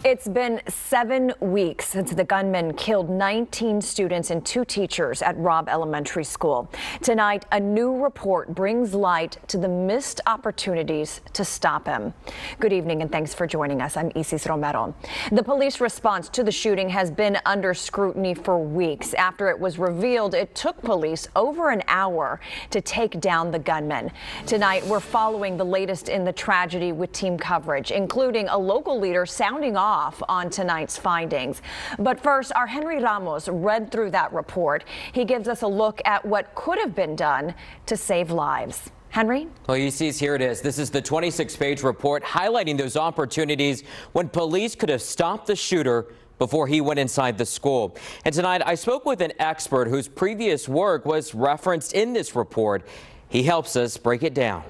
It's been 7 weeks since the gunman killed 19 students and 2 teachers at Robb Elementary School. Tonight, a new report brings light to the missed opportunities to stop him. Good evening and thanks for joining us. I'm Isis Romero. The police response to the shooting has been under scrutiny for weeks. After it was revealed, it took police over an hour to take down the gunman. Tonight, we're following the latest in the tragedy with team coverage, including a local leader sounding off on tonight's findings. But first, our Henry Ramos read through that report. He gives us a look at what could have been done to save lives. Henry? Well, you see, here it is. This is the 26-page report highlighting those opportunities when police could have stopped the shooter before he went inside the school. And tonight, I spoke with an expert whose previous work was referenced in this report. He helps us break it down.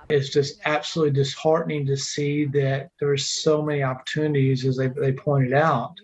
It's just absolutely disheartening to see that there's so many opportunities, as they pointed out,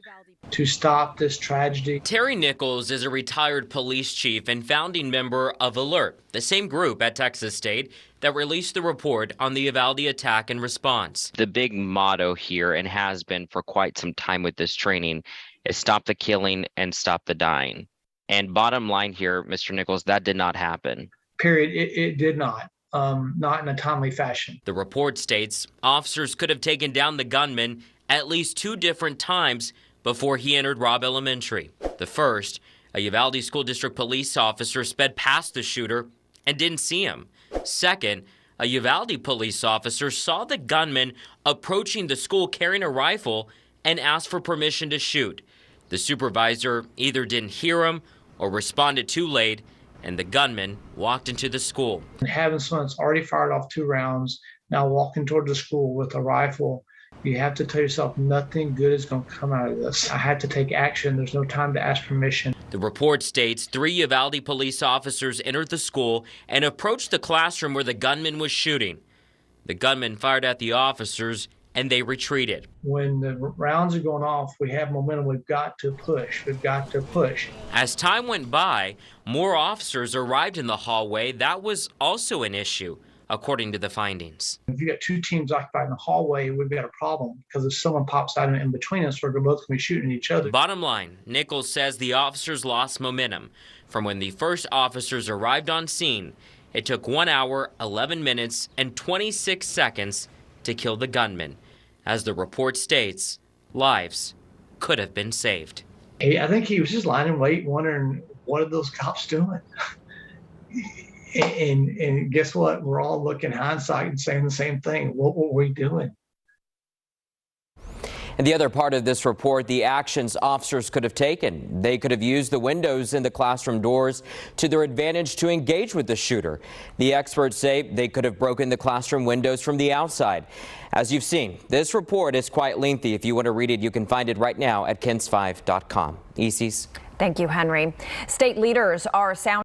to stop this tragedy. Terry Nichols is a retired police chief and founding member of Alert, the same group at Texas State that released the report on the Uvalde attack and response. The big motto here, and has been for quite some time with this training, is stop the killing and stop the dying. And bottom line here, Mr. Nichols, that did not happen. Period. It did not. Not in a timely fashion. The report states officers could have taken down the gunman at least 2 different times before he entered Robb Elementary. The first, a Uvalde School District police officer sped past the shooter and didn't see him. Second, a Uvalde police officer saw the gunman approaching the school carrying a rifle and asked for permission to shoot. The supervisor either didn't hear him or responded too late, and the gunman walked into the school. And having someone that's already fired off 2 rounds, now walking toward the school with a rifle, you have to tell yourself nothing good is going to come out of this. I had to take action. There's no time to ask permission. The report states 3 Uvalde police officers entered the school and approached the classroom where the gunman was shooting. The gunman fired at the officers and they retreated. When the rounds are going off, we have momentum. We've got to push. We've got to push. As time went by, more officers arrived in the hallway. That was also an issue, according to the findings. If you got 2 teams occupied in the hallway, we've got a problem, because if someone pops out in between us, we're both going to be shooting each other. Bottom line, Nichols says the officers lost momentum. From when the first officers arrived on scene, it took 1 hour, 11 minutes, and 26 seconds to kill the gunman. As the report states, lives could have been saved. I think he was just lying in wait, wondering, what are those cops doing? And guess what? We're all looking hindsight and saying the same thing. What were we doing? And the other part of this report, the actions officers could have taken. They could have used the windows in the classroom doors to their advantage to engage with the shooter. The experts say they could have broken the classroom windows from the outside. As you've seen, this report is quite lengthy. If you want to read it, you can find it right now at kens5.com. Isis. Thank you, Henry. State leaders are sounding